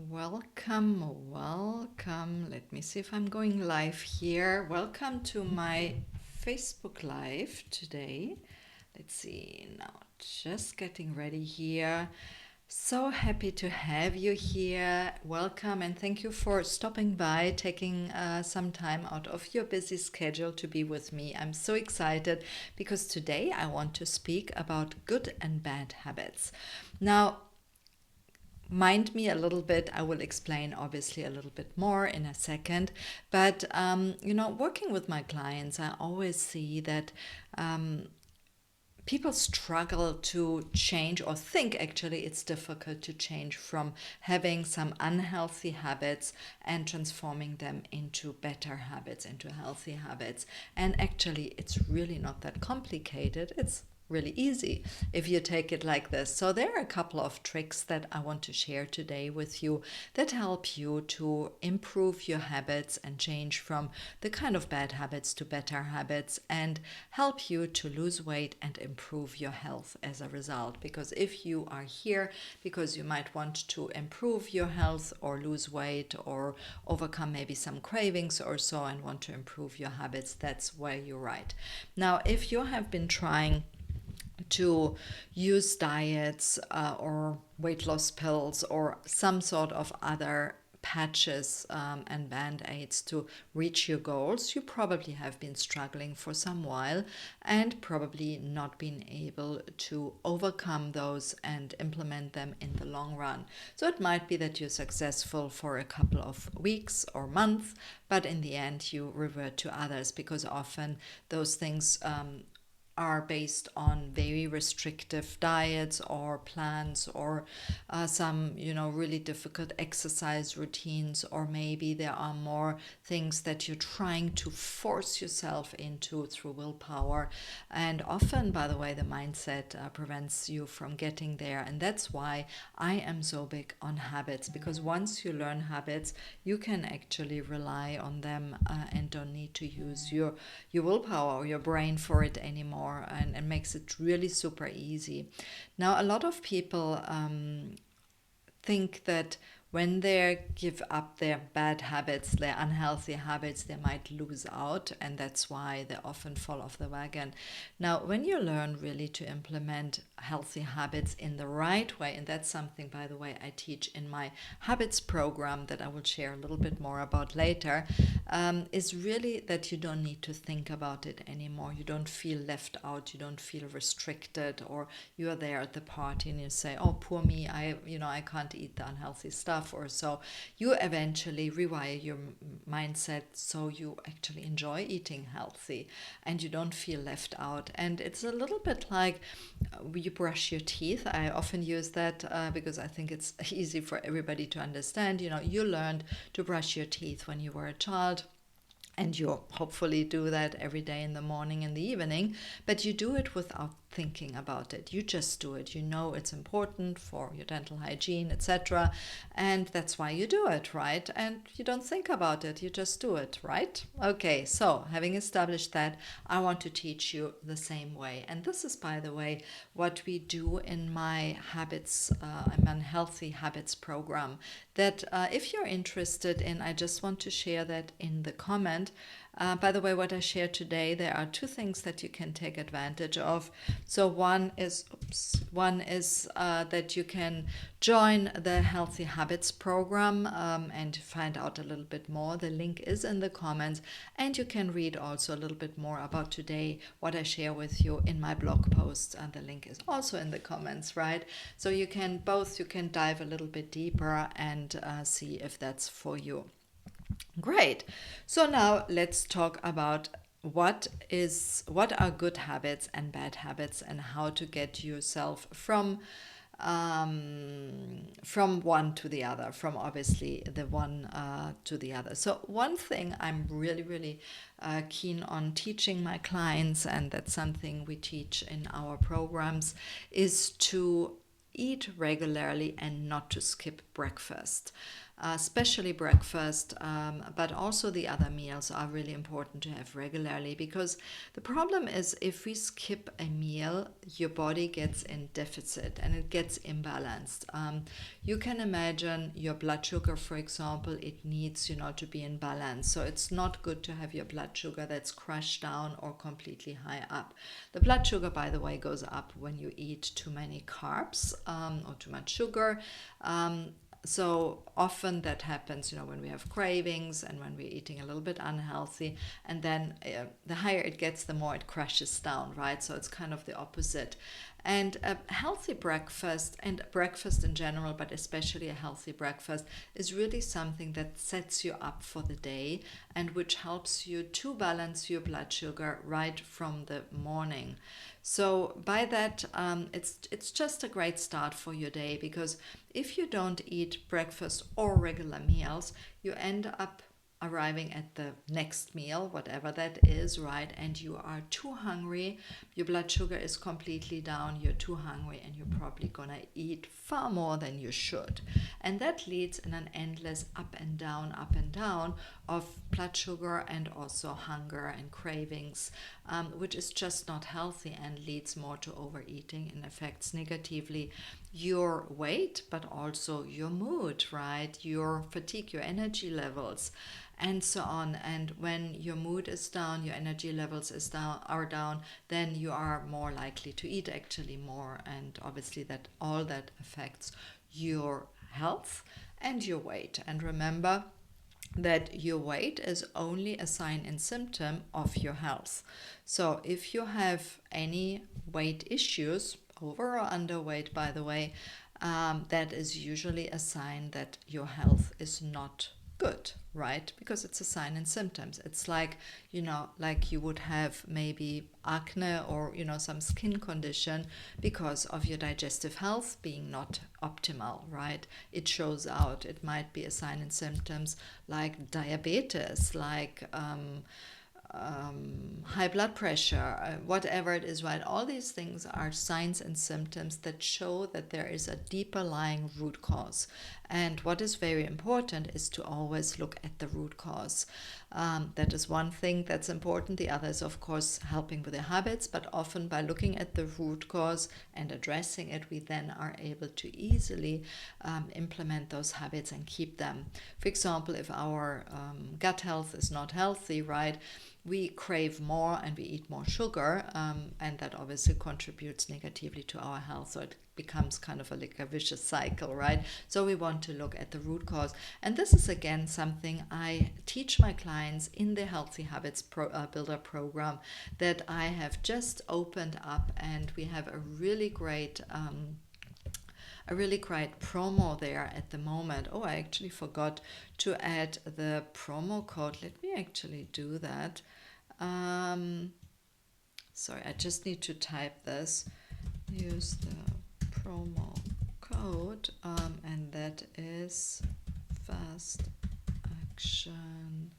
Welcome. Let me see if I'm going live here. Welcome to my Facebook Live today. Let's see now, just getting ready here. So happy to have you here. Welcome and thank you for stopping by, taking some time out of your busy schedule to be with me. I'm so excited because today I want to speak about good and bad habits. Now, mind me a little bit. I will explain obviously a little bit more in a second. But, working with my clients, I always see that people struggle to change or think actually it's difficult to change from having some unhealthy habits and transforming them into better habits, into healthy habits. And actually, it's really not that complicated. It's really easy if you take it like this. So there are a couple of tricks that I want to share today with you that help you to improve your habits and change from the kind of bad habits to better habits and help you to lose weight and improve your health as a result. Because if you are here because you might want to improve your health or lose weight or overcome maybe some cravings or so and want to improve your habits, that's where you're right. Now, if you have been trying to use diets or weight loss pills or some sort of other patches and band-aids to reach your goals, you probably have been struggling for some while and probably not been able to overcome those and implement them in the long run. So it might be that you're successful for a couple of weeks or months, but in the end you revert to others because often those things are based on very restrictive diets or plans or some really difficult exercise routines, or maybe there are more things that you're trying to force yourself into through willpower. And often, by the way, the mindset prevents you from getting there. And that's why I am so big on habits, because once you learn habits you can actually rely on them and don't need to use your willpower or your brain for it anymore, and makes it really super easy. Now, a lot of people think that when they give up their bad habits, their unhealthy habits, they might lose out, and that's why they often fall off the wagon. Now, when you learn really to implement healthy habits in the right way, and that's something, by the way, I teach in my habits program that I will share a little bit more about later, is really that you don't need to think about it anymore. You don't feel left out, you don't feel restricted, or you are there at the party and you say, oh, poor me, I can't eat the unhealthy stuff or so. You eventually rewire your mindset so you actually enjoy eating healthy and you don't feel left out. And it's a little bit like you brush your teeth. I often use that because I think it's easy for everybody to understand. You learned to brush your teeth when you were a child, and you hopefully do that every day in the morning and the evening, but you do it without thinking about it. You just do it. You know it's important for your dental hygiene, etc. And that's why you do it, right? And you don't think about it. You just do it, right? Okay, so having established that, I want to teach you the same way. And this is, by the way, what we do in my habits, my healthy habits program, that if you're interested in, I just want to share that in the comment. By the way, what I share today, there are two things that you can take advantage of. So one is that you can join the Healthy Habits program and find out a little bit more. The link is in the comments, and you can read also a little bit more about today, what I share with you in my blog post, and the link is also in the comments, right? So you can dive a little bit deeper and see if that's for you. Great. So now let's talk about what are good habits and bad habits, and how to get yourself from one to the other, from obviously the one to the other. So one thing I'm really keen on teaching my clients, and that's something we teach in our programs, is to eat regularly and not to skip breakfast. especially breakfast, but also the other meals are really important to have regularly, because the problem is if we skip a meal, your body gets in deficit and it gets imbalanced. You can imagine your blood sugar, for example, it needs, to be in balance. So it's not good to have your blood sugar that's crashed down or completely high up. The blood sugar, by the way, goes up when you eat too many carbs or too much sugar. So often that happens, when we have cravings and when we're eating a little bit unhealthy, and then the higher it gets, the more it crashes down, right? So it's kind of the opposite. And a healthy breakfast, and breakfast in general, but especially a healthy breakfast, is really something that sets you up for the day and which helps you to balance your blood sugar right from the morning. So by that, it's just a great start for your day, because if you don't eat breakfast or regular meals, you end up arriving at the next meal, whatever that is, right? And you are too hungry, your blood sugar is completely down, you're too hungry, and you're probably gonna eat far more than you should. And that leads in an endless up and down of blood sugar and also hunger and cravings, which is just not healthy and leads more to overeating and affects negatively your weight, but also your mood, right? Your fatigue, your energy levels, and so on. And when your mood is down, your energy levels are down, then you are more likely to eat actually more, and obviously that all that affects your health and your weight. And remember that your weight is only a sign and symptom of your health. So if you have any weight issues, over or underweight, by the way, that is usually a sign that your health is not good, right? Because it's a sign and symptoms. It's like, like you would have maybe acne or, some skin condition because of your digestive health being not optimal, right? It shows out. It might be a sign and symptoms like diabetes, like high blood pressure, whatever it is, right? All these things are signs and symptoms that show that there is a deeper lying root cause. And what is very important is to always look at the root cause. That is one thing that's important. The other is, of course, helping with the habits, but often by looking at the root cause and addressing it, we then are able to easily implement those habits and keep them. For example, if our gut health is not healthy, right, we crave more and we eat more sugar, and that obviously contributes negatively to our health. So it becomes kind of like a vicious cycle, right? So we want to look at the root cause. And this is again something I teach my clients in the Healthy Habits Builder program that I have just opened up, and we have a really great promo there at the moment. Oh, I actually forgot to add the promo code. Let me actually do that. Sorry, I just need to type this. Use the promo code, and that is Fast Action.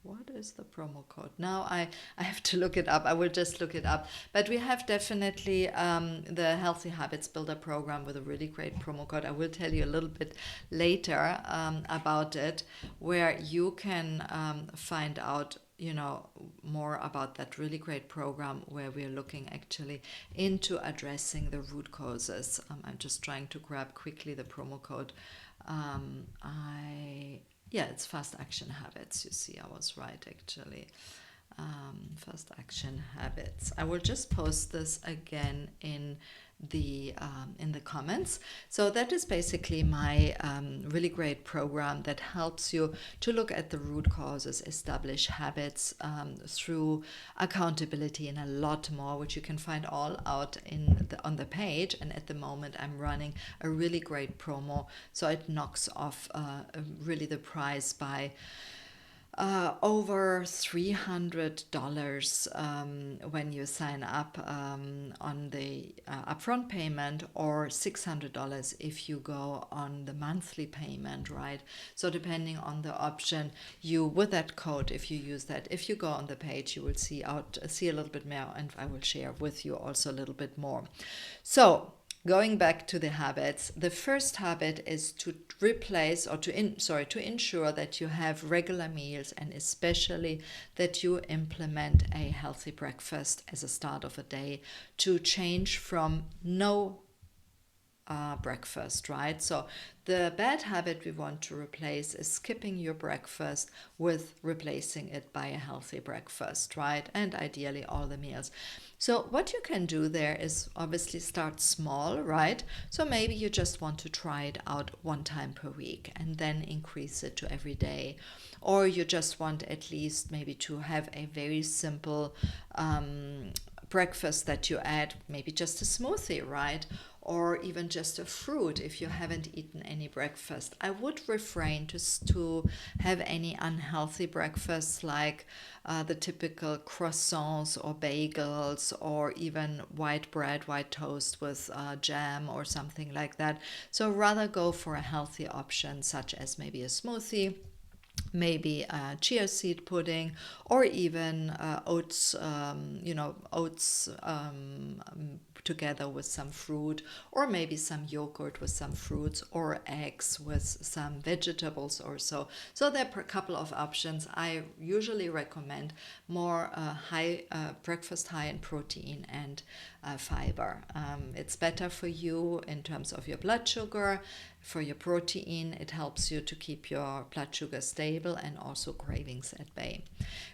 What is the promo code? Now I have to look it up. I will just look it up. But we have definitely the Healthy Habits Builder program with a really great promo code. I will tell you a little bit later about it, where you can find out more about that really great program where we're looking actually into addressing the root causes. I'm just trying to grab quickly the promo code. It's Fast Action Habits. You see, I was right actually. Fast Action Habits. I will just post this again in the comments. So that is basically my really great program that helps you to look at the root causes, establish habits through accountability, and a lot more, which you can find all out on the page. And at the moment I'm running a really great promo, so it knocks off really the price by over $300 when you sign up on the upfront payment, or $600 if you go on the monthly payment, right? So depending on the option, with that code, if you use that, if you go on the page, you will see a little bit more, and I will share with you also a little bit more. So Going back to the habits, the first habit is to replace or to ensure that you have regular meals, and especially that you implement a healthy breakfast as a start of a day, to change from no breakfast, right? So the bad habit we want to replace is skipping your breakfast with replacing it by a healthy breakfast, right? And ideally all the meals. So what you can do there is obviously start small, right? So maybe you just want to try it out one time per week and then increase it to every day. Or you just want at least maybe to have a very simple breakfast that you add, maybe just a smoothie, right? Or even just a fruit if you haven't eaten any breakfast. I would refrain to have any unhealthy breakfasts like the typical croissants or bagels or even white bread, white toast with jam or something like that. So rather go for a healthy option such as maybe a smoothie, maybe a chia seed pudding, or even oats, oats together with some fruit, or maybe some yogurt with some fruits, or eggs with some vegetables or so. So there are a couple of options. I usually recommend more high breakfast high in protein and fiber. It's better for you in terms of your blood sugar. For your protein, it helps you to keep your blood sugar stable and also cravings at bay.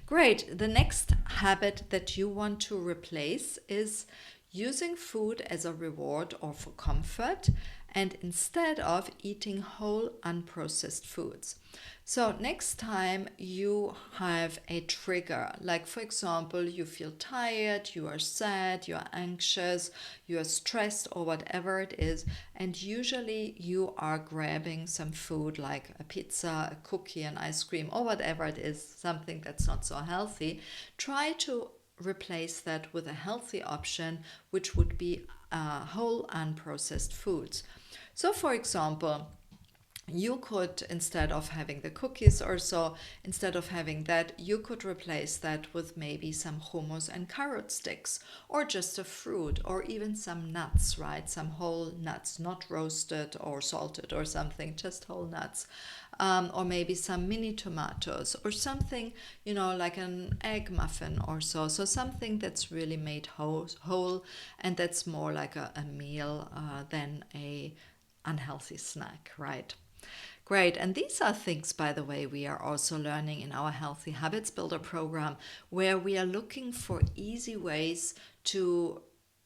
Great. The next habit that you want to replace is using food as a reward or for comfort, and instead of eating whole unprocessed foods. So next time you have a trigger, like for example, you feel tired, you are sad, you are anxious, you are stressed, or whatever it is, and usually you are grabbing some food like a pizza, a cookie, an ice cream, or whatever it is, something that's not so healthy, try to replace that with a healthy option, which would be whole unprocessed foods. So for example, you could, instead of having the cookies or so, instead of having that, you could replace that with maybe some hummus and carrot sticks, or just a fruit, or even some nuts, right? Some whole nuts, not roasted or salted or something, just whole nuts. Or maybe some mini tomatoes, or something, like an egg muffin or so. So something that's really made whole, and that's more like a meal than a unhealthy snack, right? Great. And these are things, by the way, we are also learning in our Healthy Habits Builder program, where we are looking for easy ways to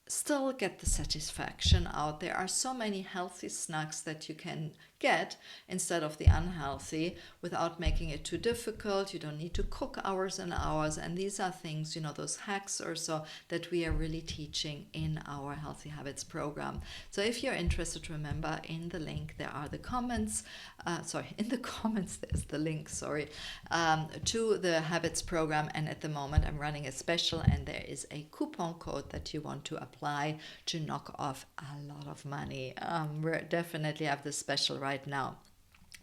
still get the satisfaction out. There are so many healthy snacks that you can get instead of the unhealthy without making it too difficult. You don't need to cook hours and hours. And these are things, those hacks or so that we are really teaching in our Healthy Habits program. So if you're interested, remember in the link there are the comments. In the comments there's the link, to the Habits program. And at the moment I'm running a special, and there is a coupon code that you want to apply to knock off a lot of money. We definitely have the special right now.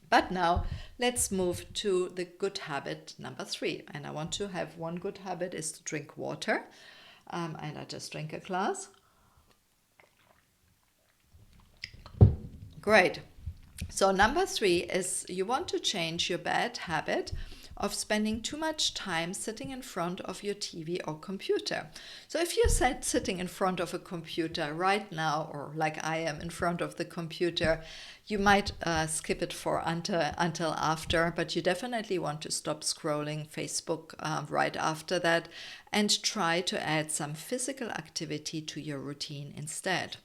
But now let's move to the good habit number 3. And I want to have one good habit is to drink water. And I just drink a glass. Great. So number 3 is you want to change your bad habit of spending too much time sitting in front of your TV or computer. So if you're sitting in front of a computer right now, or like I am in front of the computer, you might skip it for until after, but you definitely want to stop scrolling Facebook right after that, and try to add some physical activity to your routine instead.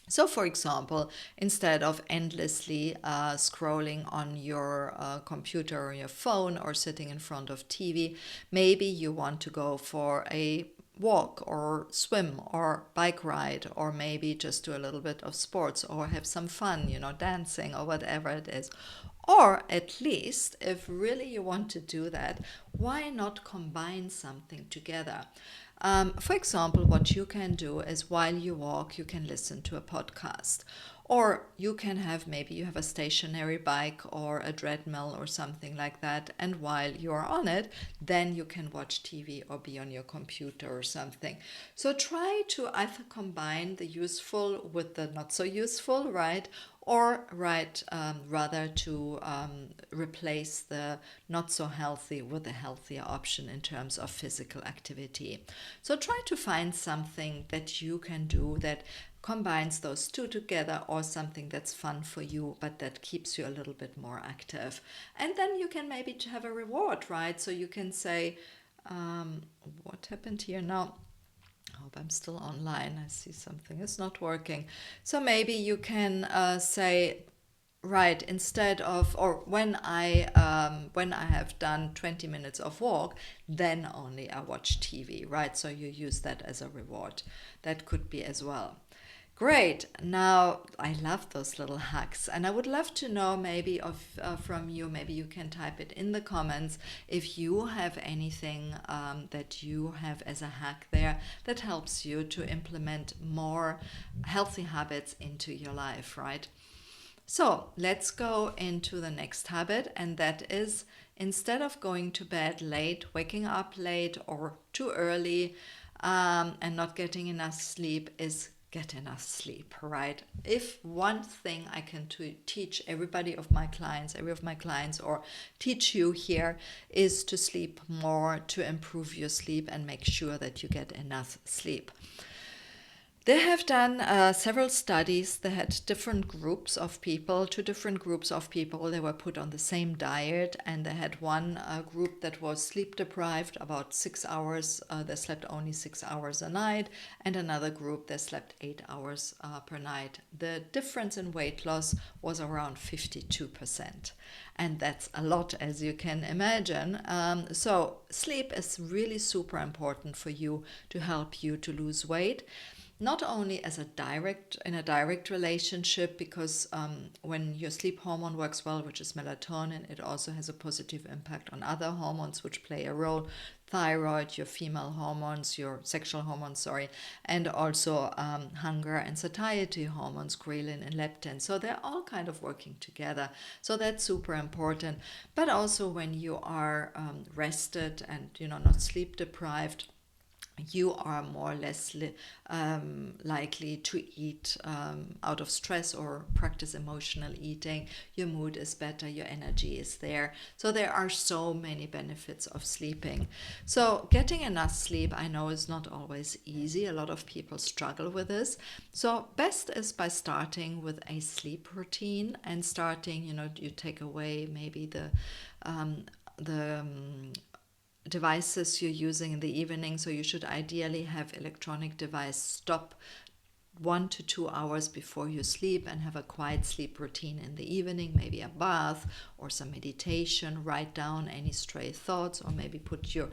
So, for example, instead of endlessly scrolling on your computer or your phone, or sitting in front of TV, maybe you want to go for a walk or swim or bike ride, or maybe just do a little bit of sports or have some fun, dancing or whatever it is. Or at least, if really you want to do that, why not combine something together? For example, what you can do is while you walk, you can listen to a podcast. Or you can have, maybe you have a stationary bike or a treadmill or something like that, and while you're on it, then you can watch TV or be on your computer or something. So try to either combine the useful with the not so useful, right? Or rather to replace the not so healthy with a healthier option in terms of physical activity. So try to find something that you can do that combines those two together, or something that's fun for you but that keeps you a little bit more active. And then you can maybe have a reward, right? So you can say, what happened here now? I hope I'm still online. I see something is not working. So maybe you can say, right, instead of, or when I have done 20 minutes of walk, then only I watch TV, right? So you use that as a reward. That could be as well. Great. Now, I love those little hacks, and I would love to know maybe from you. Maybe you can type it in the comments if you have anything that you have as a hack there that helps you to implement more healthy habits into your life, right? So let's go into the next habit, and that is, instead of going to bed late, waking up late or too early, and not getting enough sleep, is get enough sleep, right? If one thing I can teach every of my clients, or teach you here, is to sleep more, to improve your sleep and make sure that you get enough sleep. They have done several studies. They had different groups of people, two different groups of people. They were put on the same diet, and they had one group that was sleep deprived, about 6 hours. They slept only 6 hours a night, and another group that slept 8 hours per night. The difference in weight loss was around 52%. And that's a lot, as you can imagine. So sleep is really super important for you, to help you to lose weight. Not only as in a direct relationship, because when your sleep hormone works well, which is melatonin, it also has a positive impact on other hormones which play a role: thyroid, your female hormones, your sexual hormones, sorry, and also hunger and satiety hormones, ghrelin and leptin. So they're all kind of working together. So that's super important. But also when you are rested and not sleep deprived, you are more or less likely to eat out of stress or practice emotional eating. Your mood is better, your energy is there. So there are so many benefits of sleeping. So getting enough sleep, I know, is not always easy. A lot of people struggle with this. So best is by starting with a sleep routine, and starting, you take away maybe the devices you're using in the evening. So you should ideally have electronic device stop 1 to 2 hours before you sleep, and have a quiet sleep routine in the evening, maybe a bath or some meditation. Write down any stray thoughts, or maybe put your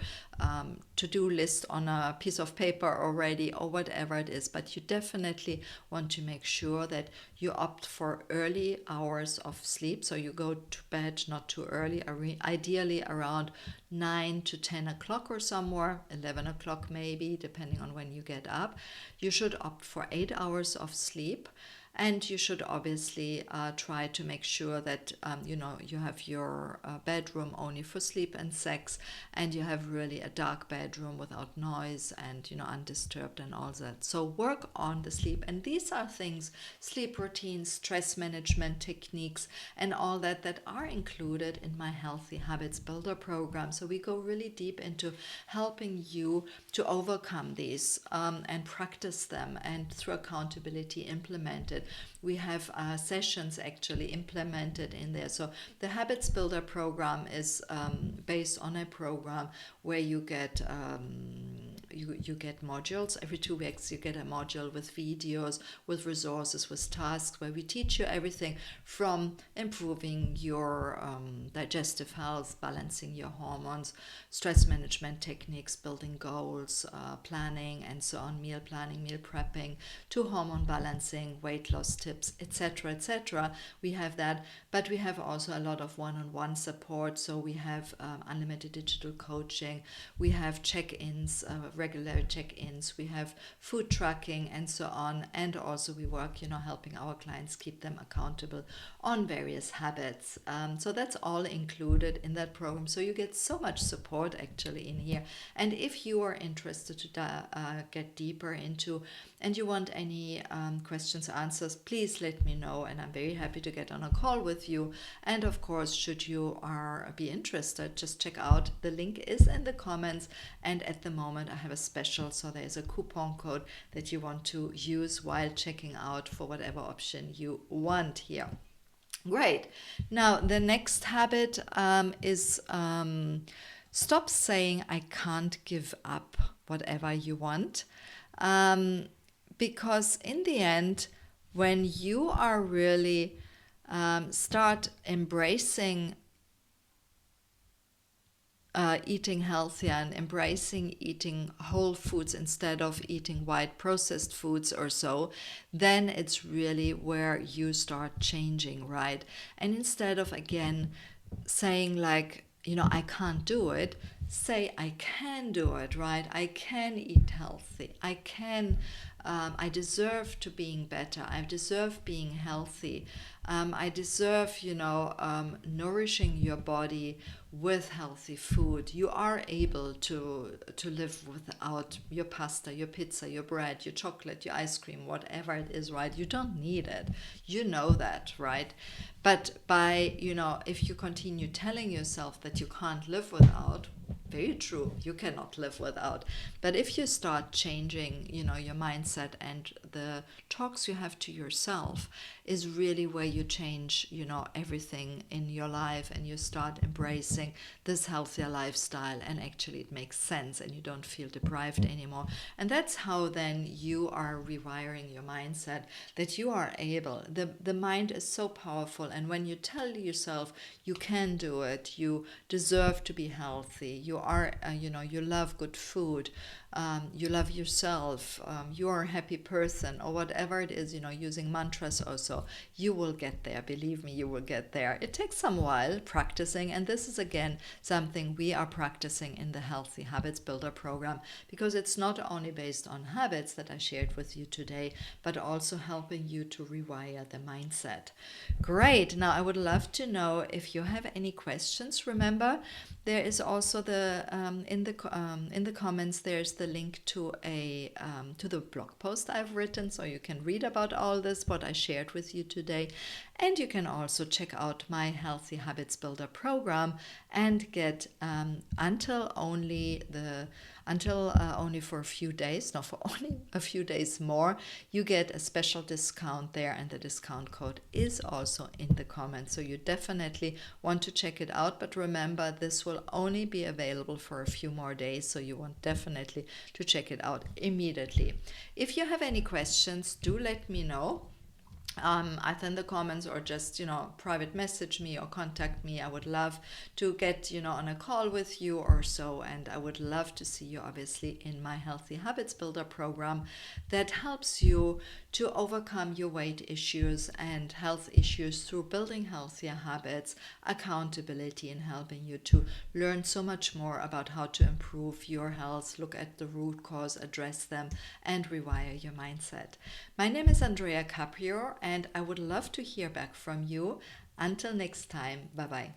to-do list on a piece of paper already, or whatever it is. But you definitely want to make sure that you opt for early hours of sleep. So you go to bed not too early, ideally around 9 to 10 o'clock or somewhere, 11 o'clock maybe, depending on when you get up. You should opt for 8 hours of sleep. And you should obviously try to make sure that you have your bedroom only for sleep and sex, and you have really a dark bedroom without noise and undisturbed and all that. So work on the sleep, and these are things, sleep routines, stress management techniques, and all that are included in my Healthy Habits Builder program. So we go really deep into helping you to overcome these and practice them, and through accountability implement it. We have sessions actually implemented in there. So the Habits Builder program is based on a program where you get you get modules. Every 2 weeks you get a module with videos, with resources, with tasks, where we teach you everything from improving your digestive health, balancing your hormones, stress management techniques, building goals, planning and so on, meal planning, meal prepping, to hormone balancing, weight loss tips, etc., etc. We have that, but we have also a lot of one-on-one support. So we have unlimited digital coaching. We have check-ins, regular check-ins, we have food tracking and so on, and also we work, helping our clients keep them accountable on various habits. So that's all included in that program. So you get so much support actually in here. And if you are interested to get deeper into, and you want any questions, answers, please let me know, and I'm very happy to get on a call with you. And of course, should you be interested, just check out, the link is in the comments, and at the moment I have a special, so there's a coupon code that you want to use while checking out for whatever option you want here. Great. Now the next habit is stop saying I can't give up whatever you want, because in the end, when you are really start embracing eating healthier and embracing eating whole foods instead of eating white processed foods or so, then it's really where you start changing, right? And instead of again saying like, I can't do it, say I can do it, right? I can eat healthy. I deserve to being better. I deserve being healthy. I deserve, nourishing your body with healthy food. You are able to live without your pasta, your pizza, your bread, your chocolate, your ice cream, whatever it is, right? You don't need it. You know that, right? But by, if you continue telling yourself that you can't live without, very true, you cannot live without. But if you start changing, your mindset, and the talks you have to yourself is really where you change, everything in your life, and you start embracing this healthier lifestyle, and actually it makes sense and you don't feel deprived anymore. And that's how then you are rewiring your mindset, that you are able, the mind is so powerful, and when you tell yourself you can do it, you deserve to be healthy, you are, you love good food, you love yourself, you are a happy person, or whatever it is, using mantras also, you will get there. Believe me, you will get there. It takes some while practicing, and this is again something we are practicing in the Healthy Habits Builder program, because it's not only based on habits that I shared with you today, but also helping you to rewire the mindset. Great. Now I would love to know if you have any questions. Remember, there is also the in the comments there's the link to to the blog post I've written, so you can read about all this what I shared with you today, and you can also check out my Healthy Habits Builder program and get until only for a few days, not for only a few days more, you get a special discount there, and the discount code is also in the comments. So you definitely want to check it out, but remember, this will only be available for a few more days, so you want definitely to check it out immediately. If you have any questions, do let me know. Either in the comments or just, private message me or contact me. I would love to get, on a call with you or so. And I would love to see you, obviously, in my Healthy Habits Builder program that helps you to overcome your weight issues and health issues through building healthier habits, accountability, and helping you to learn so much more about how to improve your health, look at the root cause, address them, and rewire your mindset. My name is Andrea Caprio, and I would love to hear back from you. Until next time, bye-bye.